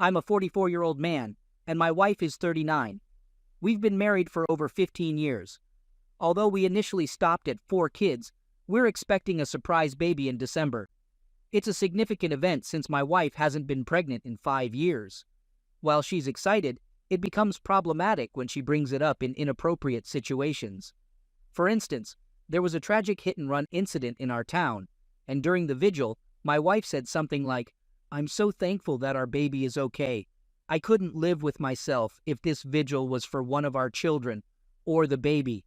I'm a 44-year-old man, and my wife is 39. We've been married for over 15 years. Although we initially stopped at 4 kids, we're expecting a surprise baby in December. It's a significant event since my wife hasn't been pregnant in 5 years. While she's excited, it becomes problematic when she brings it up in inappropriate situations. For instance, there was a tragic hit-and-run incident in our town, and during the vigil, my wife said something like, "I'm so thankful that our baby is okay. I couldn't live with myself if this vigil was for one of our children, or the baby."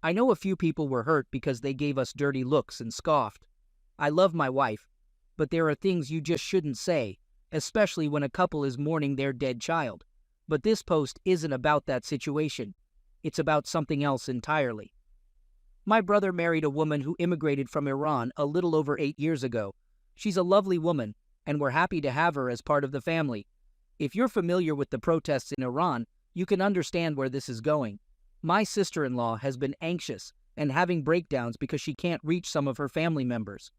I know a few people were hurt because they gave us dirty looks and scoffed. I love my wife, but there are things you just shouldn't say, especially when a couple is mourning their dead child. But this post isn't about that situation. It's about something else entirely. My brother married a woman who immigrated from Iran a little over 8 years ago. She's a lovely woman, and we're happy to have her as part of the family. If you're familiar with the protests in Iran, you can understand where this is going. My sister-in-law has been anxious and having breakdowns because she can't reach some of her family members.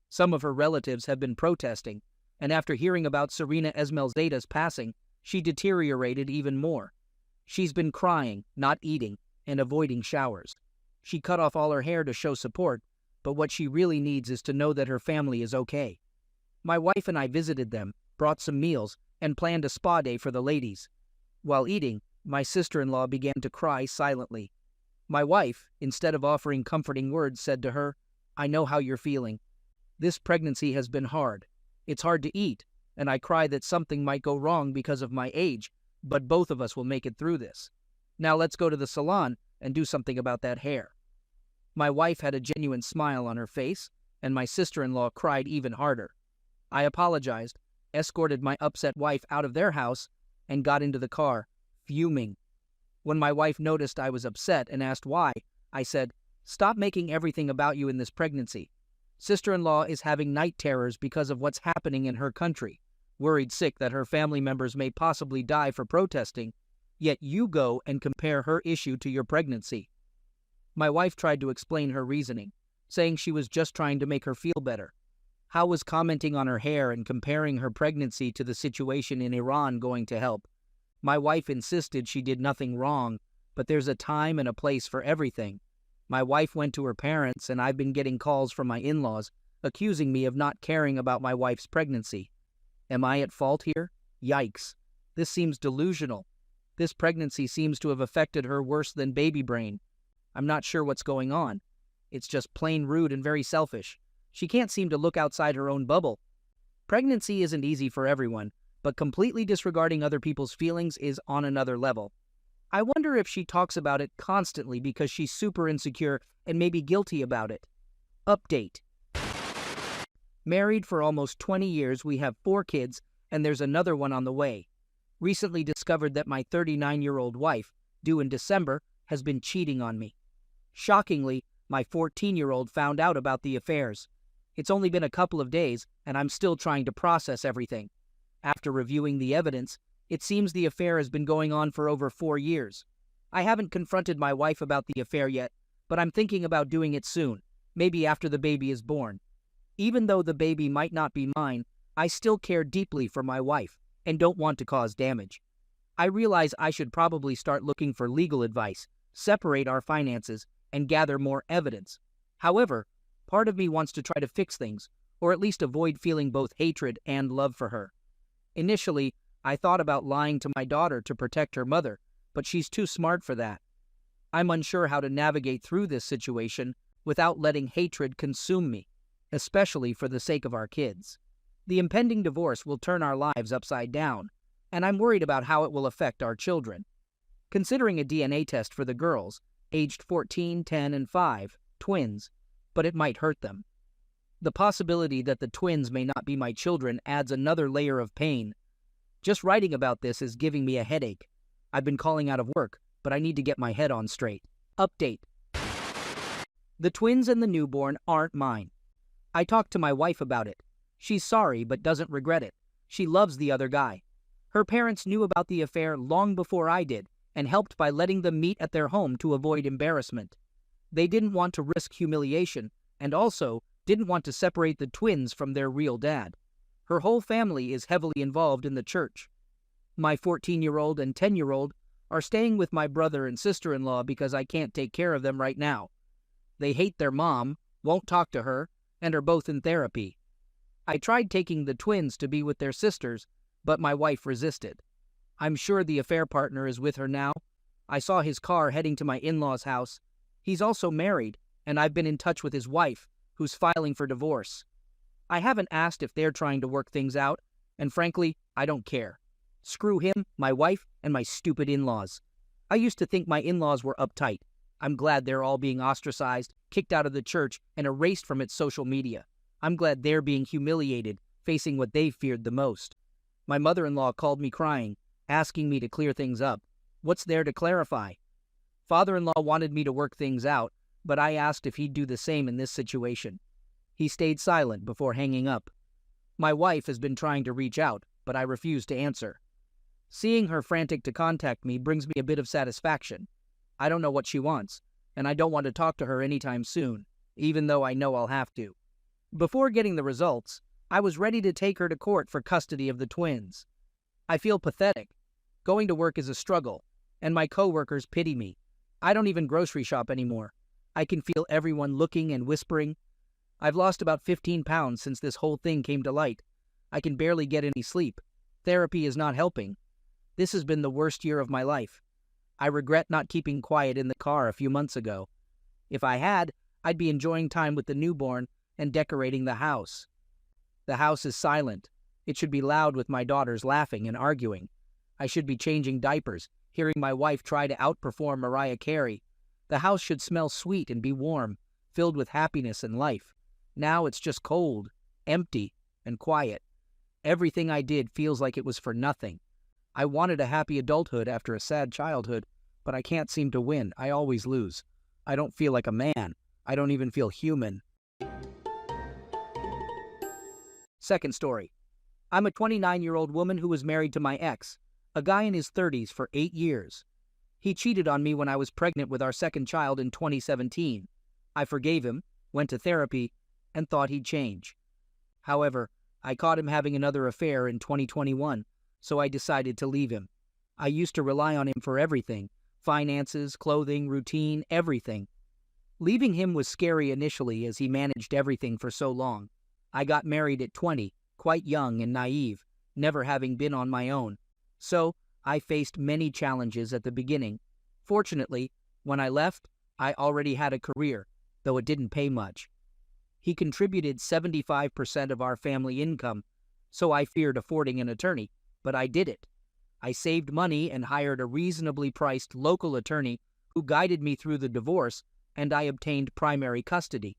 Some of her relatives have been protesting, and after hearing about Serena Esmelzade's passing, she deteriorated even more. She's been crying, not eating, and avoiding showers. She cut off all her hair to show support, but what she really needs is to know that her family is okay. My wife and I visited them, brought some meals, and planned a spa day for the ladies. While eating, my sister-in-law began to cry silently. My wife, instead of offering comforting words, said to her, "I know how you're feeling. This pregnancy has been hard. It's hard to eat, and I cry that something might go wrong because of my age, but both of us will make it through this. Now let's go to the salon and do something about that hair." My wife had a genuine smile on her face, and my sister-in-law cried even harder. I apologized, escorted my upset wife out of their house, and got into the car, fuming. When my wife noticed I was upset and asked why, I said, "Stop making everything about you in this pregnancy. Sister-in-law is having night terrors because of what's happening in her country, worried sick that her family members may possibly die for protesting, yet you go and compare her issue to your pregnancy." My wife tried to explain her reasoning, saying she was just trying to make her feel better. How was commenting on her hair and comparing her pregnancy to the situation in Iran going to help? My wife insisted she did nothing wrong, but there's a time and a place for everything. My wife went to her parents, and I've been getting calls from my in-laws accusing me of not caring about my wife's pregnancy. Am I at fault here? Yikes. This seems delusional. This pregnancy seems to have affected her worse than baby brain. I'm not sure what's going on. It's just plain rude and very selfish. She can't seem to look outside her own bubble. Pregnancy isn't easy for everyone, but completely disregarding other people's feelings is on another level. I wonder if she talks about it constantly because she's super insecure and maybe guilty about it. Update. Married for almost 20 years, we have 4 kids, and there's another one on the way. Recently discovered that my 39-year-old wife, due in December, has been cheating on me. Shockingly, my 14-year-old found out about the affairs. It's only been a couple of days, and I'm still trying to process everything. After reviewing the evidence, it seems the affair has been going on for over 4 years. I haven't confronted my wife about the affair yet, but I'm thinking about doing it soon, maybe after the baby is born. Even though the baby might not be mine, I still care deeply for my wife and don't want to cause damage. I realize I should probably start looking for legal advice, separate our finances, and gather more evidence. However, part of me wants to try to fix things, or at least avoid feeling both hatred and love for her. Initially, I thought about lying to my daughter to protect her mother, but she's too smart for that. I'm unsure how to navigate through this situation without letting hatred consume me, especially for the sake of our kids. The impending divorce will turn our lives upside down, and I'm worried about how it will affect our children. Considering a DNA test for the girls, aged 14, 10, and 5, twins, but it might hurt them. The possibility that the twins may not be my children adds another layer of pain. Just writing about this is giving me a headache. I've been calling out of work, but I need to get my head on straight. Update. The twins and the newborn aren't mine. I talked to my wife about it. She's sorry, but doesn't regret it. She loves the other guy. Her parents knew about the affair long before I did, and helped by letting them meet at their home to avoid embarrassment. They didn't want to risk humiliation, and also didn't want to separate the twins from their real dad. Her whole family is heavily involved in the church. My 14-year-old and 10-year-old are staying with my brother and sister-in-law because I can't take care of them right now. They hate their mom, won't talk to her, and are both in therapy. I tried taking the twins to be with their sisters, but my wife resisted. I'm sure the affair partner is with her now. I saw his car heading to my in-laws' house. He's also married, and I've been in touch with his wife, who's filing for divorce. I haven't asked if they're trying to work things out, and frankly, I don't care. Screw him, my wife, and my stupid in-laws. I used to think my in-laws were uptight. I'm glad they're all being ostracized, kicked out of the church, and erased from its social media. I'm glad they're being humiliated, facing what they feared the most. My mother-in-law called me crying, asking me to clear things up. What's there to clarify? Father-in-law wanted me to work things out, but I asked if he'd do the same in this situation. He stayed silent before hanging up. My wife has been trying to reach out, but I refuse to answer. Seeing her frantic to contact me brings me a bit of satisfaction. I don't know what she wants, and I don't want to talk to her anytime soon, even though I know I'll have to. Before getting the results, I was ready to take her to court for custody of the twins. I feel pathetic. Going to work is a struggle, and my coworkers pity me. I don't even grocery shop anymore. I can feel everyone looking and whispering. I've lost about 15 pounds since this whole thing came to light. I can barely get any sleep. Therapy is not helping. This has been the worst year of my life. I regret not keeping quiet in the car a few months ago. If I had, I'd be enjoying time with the newborn and decorating the house. The house is silent. It should be loud with my daughters laughing and arguing. I should be changing diapers, hearing my wife try to outperform Mariah Carey. The house should smell sweet and be warm, filled with happiness and life. Now it's just cold, empty, and quiet. Everything I did feels like it was for nothing. I wanted a happy adulthood after a sad childhood, but I can't seem to win. I always lose. I don't feel like a man. I don't even feel human. Second story. I'm a 29-year-old woman who was married to my ex, a guy in his 30s, for 8 years. He cheated on me when I was pregnant with our second child in 2017. I forgave him, went to therapy, and thought he'd change. However, I caught him having another affair in 2021, so I decided to leave him. I used to rely on him for everything: finances, clothing, routine, everything. Leaving him was scary initially as he managed everything for so long. I got married at 20, quite young and naive, never having been on my own. So, I faced many challenges at the beginning. Fortunately, when I left, I already had a career, though it didn't pay much. He contributed 75% of our family income, so I feared affording an attorney, but I did it. I saved money and hired a reasonably priced local attorney who guided me through the divorce, and I obtained primary custody.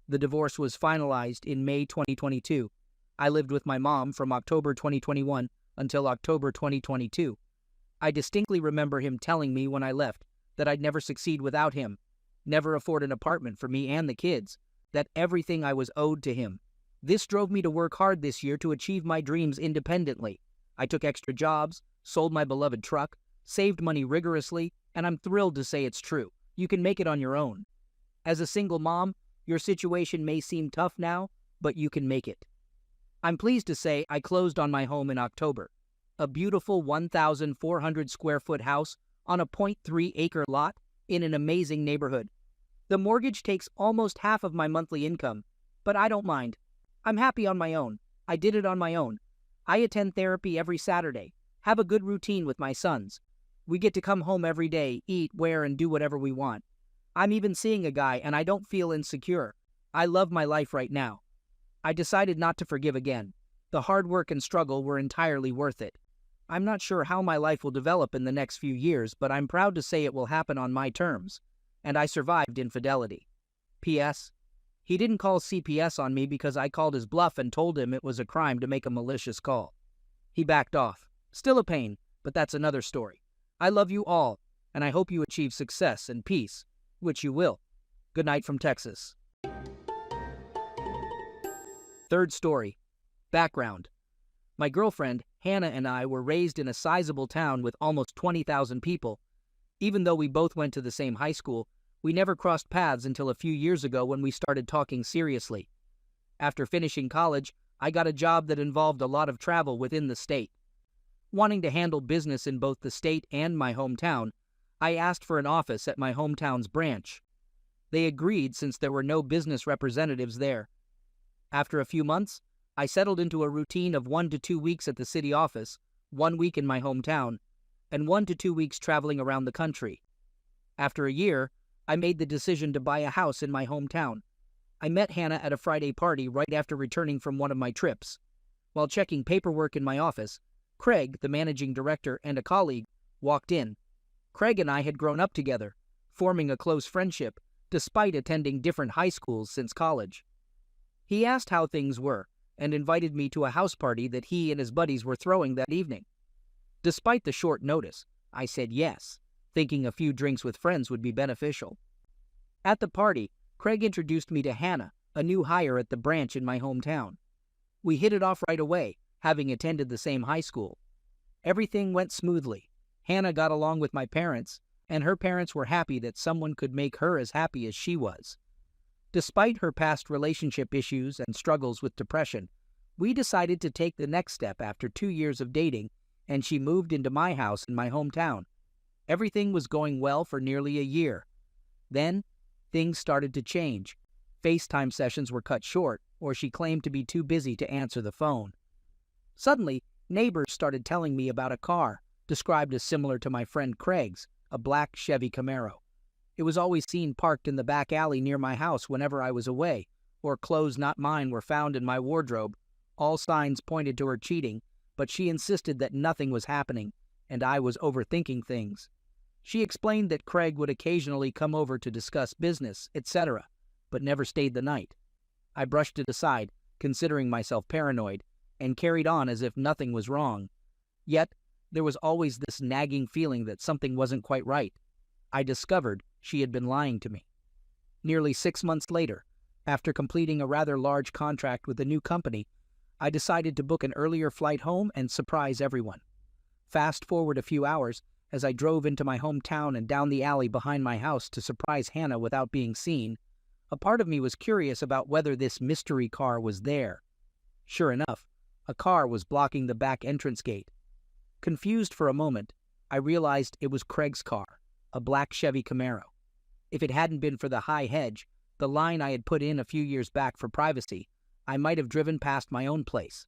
The divorce was finalized in May 2022. I lived with my mom from October 2021 until October 2022. I distinctly remember him telling me when I left that I'd never succeed without him, never afford an apartment for me and the kids, that everything I was owed to him. This drove me to work hard this year to achieve my dreams independently. I took extra jobs, sold my beloved truck, saved money rigorously, and I'm thrilled to say it's true. You can make it on your own. As a single mom, your situation may seem tough now, but you can make it. I'm pleased to say I closed on my home in October. A beautiful 1,400 square foot house on a 0.3 acre lot in an amazing neighborhood. The mortgage takes almost half of my monthly income, but I don't mind. I'm happy on my own. I did it on my own. I attend therapy every Saturday, have a good routine with my sons. We get to come home every day, eat, wear, and do whatever we want. I'm even seeing a guy, and I don't feel insecure. I love my life right now. I decided not to forgive again. The hard work and struggle were entirely worth it. I'm not sure how my life will develop in the next few years, but I'm proud to say it will happen on my terms. And I survived infidelity. P.S. He didn't call CPS on me because I called his bluff and told him it was a crime to make a malicious call. He backed off. Still a pain, but that's another story. I love you all, and I hope you achieve success and peace, which you will. Good night from Texas. Third story. Background. My girlfriend, Hannah, and I were raised in a sizable town with almost 20,000 people. Even though we both went to the same high school, we never crossed paths until a few years ago when we started talking seriously. After finishing college, I got a job that involved a lot of travel within the state. Wanting to handle business in both the state and my hometown, I asked for an office at my hometown's branch. They agreed since there were no business representatives there. After a few months, I settled into a routine of 1 to 2 weeks at the city office, 1 week in my hometown, and 1 to 2 weeks traveling around the country. After a year, I made the decision to buy a house in my hometown. I met Hannah at a Friday party right after returning from one of my trips. While checking paperwork in my office, Craig, the managing director, and a colleague walked in. Craig and I had grown up together, forming a close friendship, despite attending different high schools since college. He asked how things were and invited me to a house party that he and his buddies were throwing that evening. Despite the short notice, I said yes, thinking a few drinks with friends would be beneficial. At the party, Craig introduced me to Hannah, a new hire at the branch in my hometown. We hit it off right away, having attended the same high school. Everything went smoothly. Hannah got along with my parents, and her parents were happy that someone could make her as happy as she was. Despite her past relationship issues and struggles with depression, we decided to take the next step after 2 years of dating, and she moved into my house in my hometown. Everything was going well for nearly a year. Then, things started to change. FaceTime sessions were cut short, or she claimed to be too busy to answer the phone. Suddenly, neighbors started telling me about a car, described as similar to my friend Craig's, a black Chevy Camaro. It was always seen parked in the back alley near my house whenever I was away, or clothes not mine were found in my wardrobe. All signs pointed to her cheating, but she insisted that nothing was happening, and I was overthinking things. She explained that Craig would occasionally come over to discuss business, etc., but never stayed the night. I brushed it aside, considering myself paranoid, and carried on as if nothing was wrong. Yet, there was always this nagging feeling that something wasn't quite right. I discovered she had been lying to me. Nearly 6 months later, after completing a rather large contract with a new company, I decided to book an earlier flight home and surprise everyone. Fast forward a few hours, as I drove into my hometown and down the alley behind my house to surprise Hannah without being seen, a part of me was curious about whether this mystery car was there. Sure enough, a car was blocking the back entrance gate. Confused for a moment, I realized it was Craig's car, a black Chevy Camaro. If it hadn't been for the high hedge, the line I had put in a few years back for privacy, I might have driven past my own place.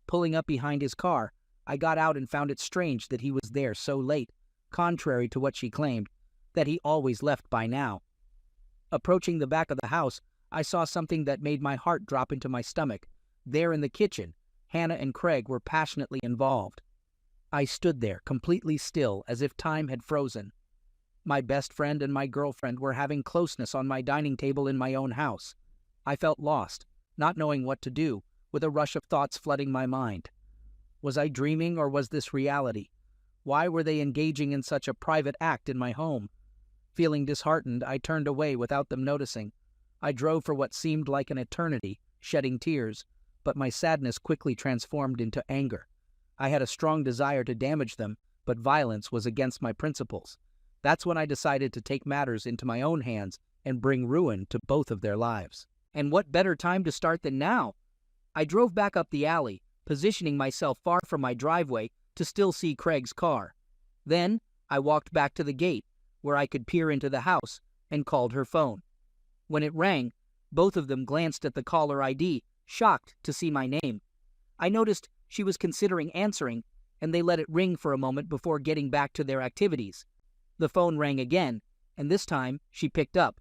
Pulling up behind his car, I got out and found it strange that he was there so late, contrary to what she claimed, that he always left by now. Approaching the back of the house, I saw something that made my heart drop into my stomach. There in the kitchen, Hannah and Craig were passionately involved. I stood there, completely still, as if time had frozen. My best friend and my girlfriend were having closeness on my dining table in my own house. I felt lost, not knowing what to do, with a rush of thoughts flooding my mind. Was I dreaming, or was this reality? Why were they engaging in such a private act in my home? Feeling disheartened, I turned away without them noticing. I drove for what seemed like an eternity, shedding tears, but my sadness quickly transformed into anger. I had a strong desire to damage them, but violence was against my principles. That's when I decided to take matters into my own hands and bring ruin to both of their lives. And what better time to start than now? I drove back up the alley, positioning myself far from my driveway to still see Craig's car. Then, I walked back to the gate, where I could peer into the house, and called her phone. When it rang, both of them glanced at the caller ID, shocked to see my name. I noticed she was considering answering, and they let it ring for a moment before getting back to their activities. The phone rang again, and this time she picked up.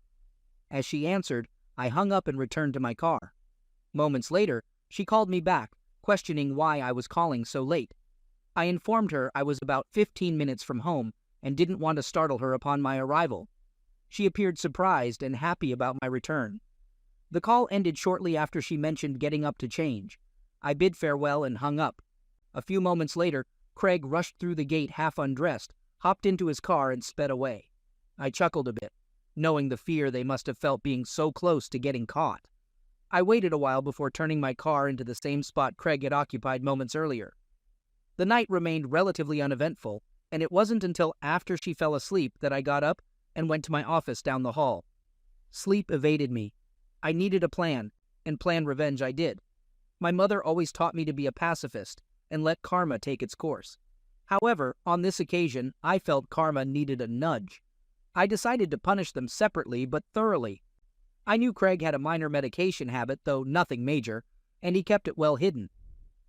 As she answered, I hung up and returned to my car. Moments later, she called me back, questioning why I was calling so late. I informed her I was about 15 minutes from home and didn't want to startle her upon my arrival. She appeared surprised and happy about my return. The call ended shortly after she mentioned getting up to change. I bid farewell and hung up. A few moments later, Craig rushed through the gate half undressed, hopped into his car, and sped away. I chuckled a bit, knowing the fear they must have felt being so close to getting caught. I waited a while before turning my car into the same spot Craig had occupied moments earlier. The night remained relatively uneventful, and it wasn't until after she fell asleep that I got up and went to my office down the hall. Sleep evaded me. I needed a plan, and plan revenge I did. My mother always taught me to be a pacifist and let karma take its course. However, on this occasion, I felt karma needed a nudge. I decided to punish them separately but thoroughly. I knew Craig had a minor medication habit, though nothing major, and he kept it well hidden.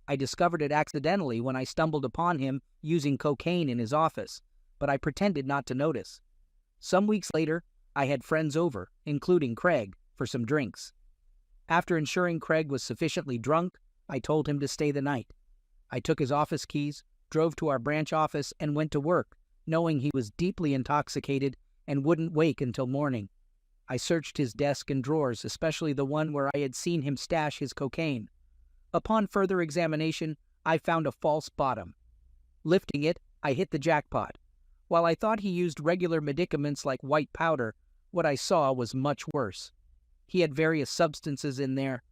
I discovered it accidentally when I stumbled upon him using cocaine in his office, but I pretended not to notice. Some weeks later, I had friends over, including Craig, for some drinks. After ensuring Craig was sufficiently drunk, I told him to stay the night. I took his office keys, drove to our branch office, and went to work, knowing he was deeply intoxicated and wouldn't wake until morning. I searched his desk and drawers, especially the one where I had seen him stash his cocaine. Upon further examination, I found a false bottom. Lifting it, I hit the jackpot. While I thought he used regular medicaments like white powder, what I saw was much worse. He had various substances in there.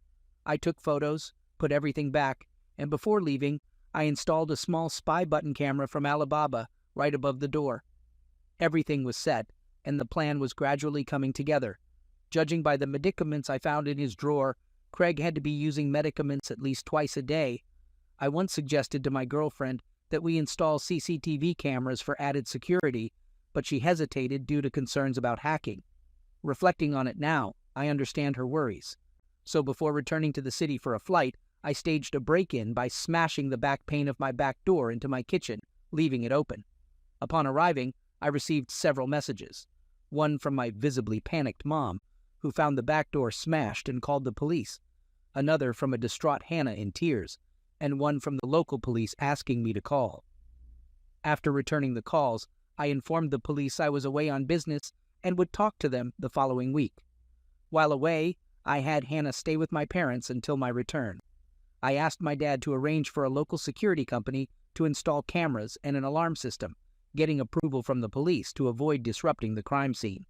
I took photos, put everything back, and before leaving, I installed a small spy button camera from Alibaba right above the door. Everything was set, and the plan was gradually coming together. Judging by the medicaments I found in his drawer, Craig had to be using medicaments at least twice a day. I once suggested to my girlfriend that we install CCTV cameras for added security, but she hesitated due to concerns about hacking. Reflecting on it now, I understand her worries. So before returning to the city for a flight, I staged a break-in by smashing the back pane of my back door into my kitchen, leaving it open. Upon arriving, I received several messages. One from my visibly panicked mom, who found the back door smashed and called the police. Another from a distraught Hannah in tears, and one from the local police asking me to call. After returning the calls, I informed the police I was away on business and would talk to them the following week. While away, I had Hannah stay with my parents until my return. I asked my dad to arrange for a local security company to install cameras and an alarm system, getting approval from the police to avoid disrupting the crime scene.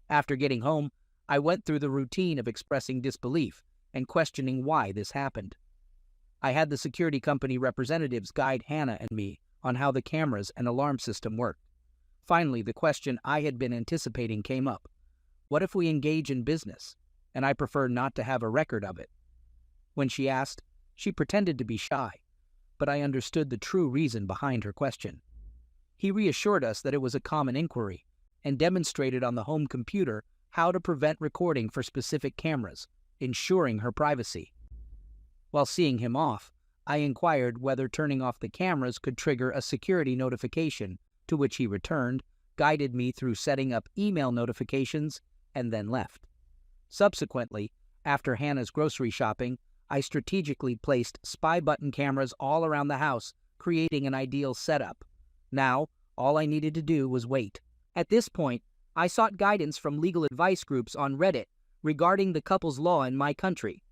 After getting home, I went through the routine of expressing disbelief and questioning why this happened. I had the security company representatives guide Hannah and me on how the cameras and alarm system worked. Finally, the question I had been anticipating came up. What if we engage in business, and I prefer not to have a record of it? When she asked, she pretended to be shy, but I understood the true reason behind her question. He reassured us that it was a common inquiry and demonstrated on the home computer how to prevent recording for specific cameras, ensuring her privacy. While seeing him off, I inquired whether turning off the cameras could trigger a security notification, to which he returned, guided me through setting up email notifications, and then left. Subsequently, after Hannah's grocery shopping, I strategically placed spy button cameras all around the house, creating an ideal setup. Now, all I needed to do was wait. At this point, I sought guidance from legal advice groups on Reddit regarding the couple's law in my country.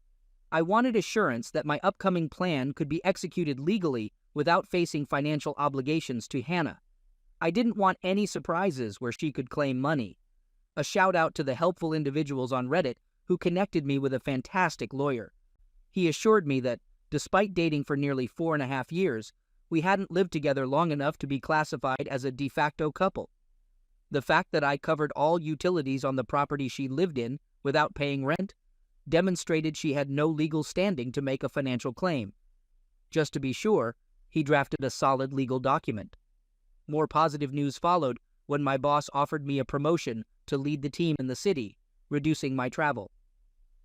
I wanted assurance that my upcoming plan could be executed legally without facing financial obligations to Hannah. I didn't want any surprises where she could claim money. A shout out to the helpful individuals on Reddit who connected me with a fantastic lawyer. He assured me that, despite dating for nearly 4.5 years, we hadn't lived together long enough to be classified as a de facto couple. The fact that I covered all utilities on the property she lived in without paying rent demonstrated she had no legal standing to make a financial claim. Just to be sure, he drafted a solid legal document. More positive news followed when my boss offered me a promotion to lead the team in the city, reducing my travel.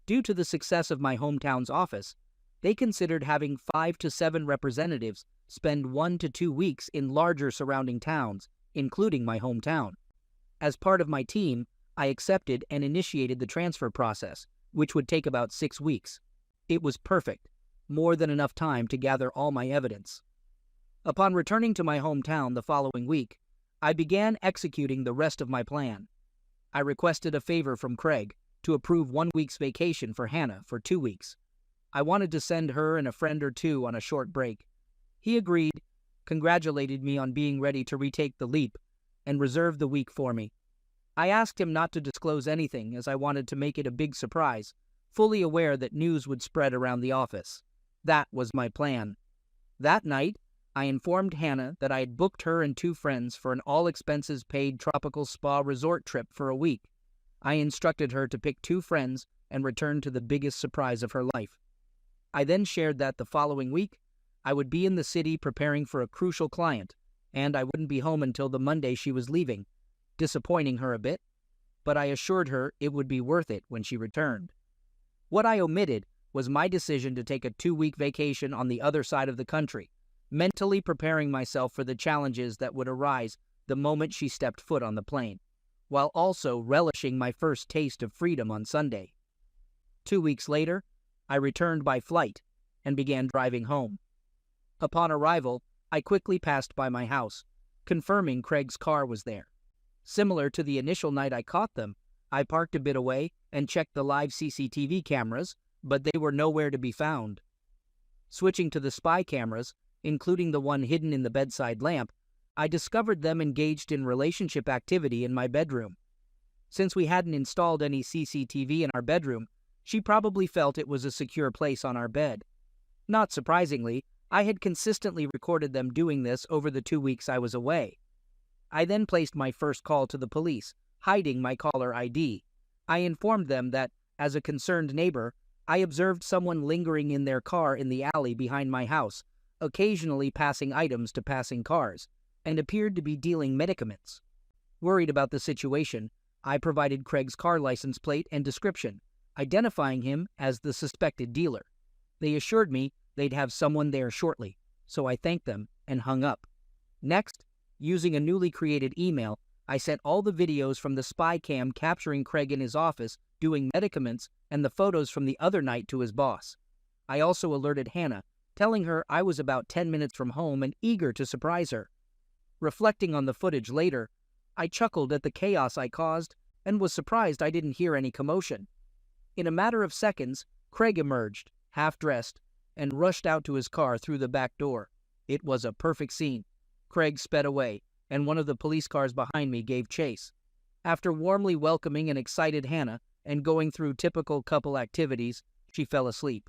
Due to the success of my hometown's office, they considered having 5 to 7 representatives spend 1 to 2 weeks in larger surrounding towns, including my hometown. As part of my team, I accepted and initiated the transfer process, which would take about 6 weeks. It was perfect, more than enough time to gather all my evidence. Upon returning to my hometown the following week, I began executing the rest of my plan. I requested a favor from Craig to approve 1 week's vacation for Hannah for 2 weeks. I wanted to send her and a friend or two on a short break. He agreed, congratulated me on being ready to retake the leap, and reserved the week for me. I asked him not to disclose anything as I wanted to make it a big surprise, fully aware that news would spread around the office. That was my plan. That night, I informed Hannah that I had booked her and 2 friends for an all-expenses-paid tropical spa resort trip for a week. I instructed her to pick 2 friends and return to the biggest surprise of her life. I then shared that the following week, I would be in the city preparing for a crucial client, and I wouldn't be home until the Monday she was leaving, disappointing her a bit, but I assured her it would be worth it when she returned. What I omitted was my decision to take a 2-week vacation on the other side of the country, mentally preparing myself for the challenges that would arise the moment she stepped foot on the plane, while also relishing my first taste of freedom on Sunday. 2 weeks later, I returned by flight and began driving home. Upon arrival, I quickly passed by my house, confirming Craig's car was there. Similar to the initial night I caught them, I parked a bit away and checked the live CCTV cameras, but they were nowhere to be found. Switching to the spy cameras, including the one hidden in the bedside lamp, I discovered them engaged in relationship activity in my bedroom. Since we hadn't installed any CCTV in our bedroom, she probably felt it was a secure place on our bed. Not surprisingly, I had consistently recorded them doing this over the 2 weeks I was away. I then placed my first call to the police, hiding my caller ID. I informed them that, as a concerned neighbor, I observed someone lingering in their car in the alley behind my house, occasionally passing items to passing cars, and appeared to be dealing medicaments. Worried about the situation, I provided Craig's car license plate and description, identifying him as the suspected dealer. They assured me they'd have someone there shortly, so I thanked them and hung up. Next, using a newly created email, I sent all the videos from the spy cam capturing Craig in his office doing medicaments and the photos from the other night to his boss. I also alerted Hannah, telling her I was about 10 minutes from home and eager to surprise her. Reflecting on the footage later, I chuckled at the chaos I caused and was surprised I didn't hear any commotion. In a matter of seconds, Craig emerged, half-dressed, and rushed out to his car through the back door. It was a perfect scene. Craig sped away, and one of the police cars behind me gave chase. After warmly welcoming an excited Hannah and going through typical couple activities, she fell asleep.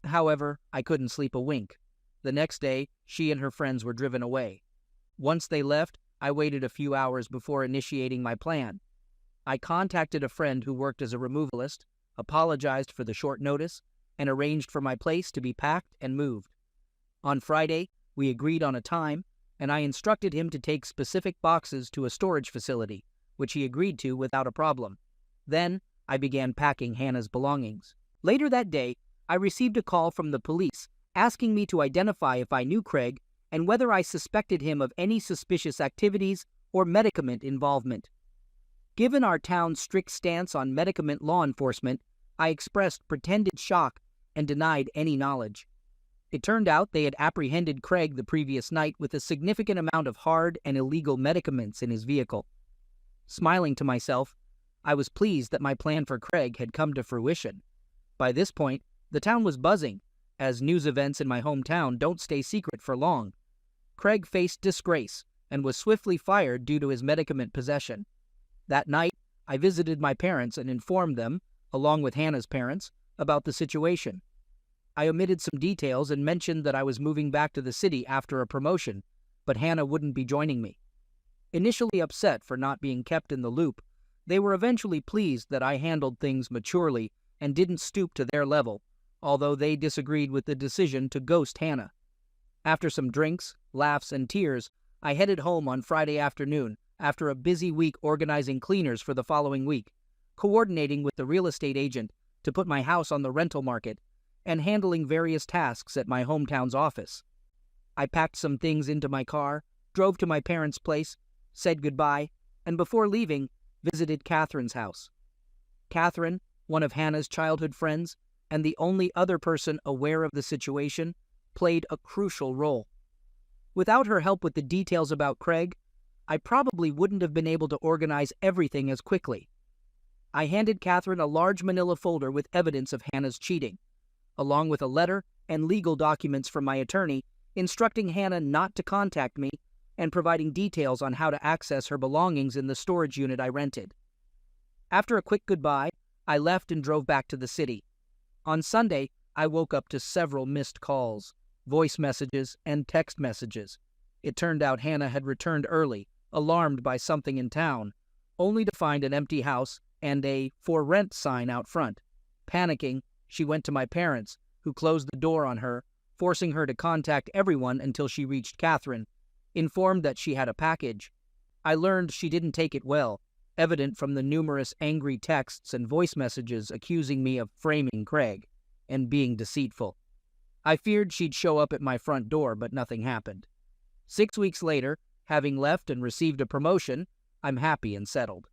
However, I couldn't sleep a wink. The next day, she and her friends were driven away. Once they left, I waited a few hours before initiating my plan. I contacted a friend who worked as a removalist, apologized for the short notice, and arranged for my place to be packed and moved. On Friday, we agreed on a time, and I instructed him to take specific boxes to a storage facility, which he agreed to without a problem. Then, I began packing Hannah's belongings. Later that day, I received a call from the police asking me to identify if I knew Craig and whether I suspected him of any suspicious activities or medicament involvement. Given our town's strict stance on medicament law enforcement, I expressed pretended shock and denied any knowledge. It turned out they had apprehended Craig the previous night with a significant amount of hard and illegal medicaments in his vehicle. Smiling to myself, I was pleased that my plan for Craig had come to fruition. By this point, the town was buzzing, as news events in my hometown don't stay secret for long. Craig faced disgrace and was swiftly fired due to his medicament possession. That night, I visited my parents and informed them, along with Hannah's parents, about the situation. I omitted some details and mentioned that I was moving back to the city after a promotion, but Hannah wouldn't be joining me. Initially upset for not being kept in the loop, they were eventually pleased that I handled things maturely and didn't stoop to their level, although they disagreed with the decision to ghost Hannah. After some drinks, laughs, and tears, I headed home on Friday afternoon after a busy week organizing cleaners for the following week, coordinating with the real estate agent to put my house on the rental market, and handling various tasks at my hometown's office. I packed some things into my car, drove to my parents' place, said goodbye, and before leaving, visited Catherine's house. Catherine, one of Hannah's childhood friends, and the only other person aware of the situation, played a crucial role. Without her help with the details about Craig, I probably wouldn't have been able to organize everything as quickly. I handed Catherine a large manila folder with evidence of Hannah's cheating, along with a letter and legal documents from my attorney instructing Hannah not to contact me and providing details on how to access her belongings in the storage unit I rented. After a quick goodbye, I left and drove back to the city. On Sunday, I woke up to several missed calls, voice messages, and text messages. It turned out Hannah had returned early, alarmed by something in town, only to find an empty house and a "for rent" sign out front. Panicking, she went to my parents, who closed the door on her, forcing her to contact everyone until she reached Catherine, informed that she had a package. I learned she didn't take it well, evident from the numerous angry texts and voice messages accusing me of framing Craig and being deceitful. I feared she'd show up at my front door, but nothing happened. 6 weeks later, having left and received a promotion, I'm happy and settled.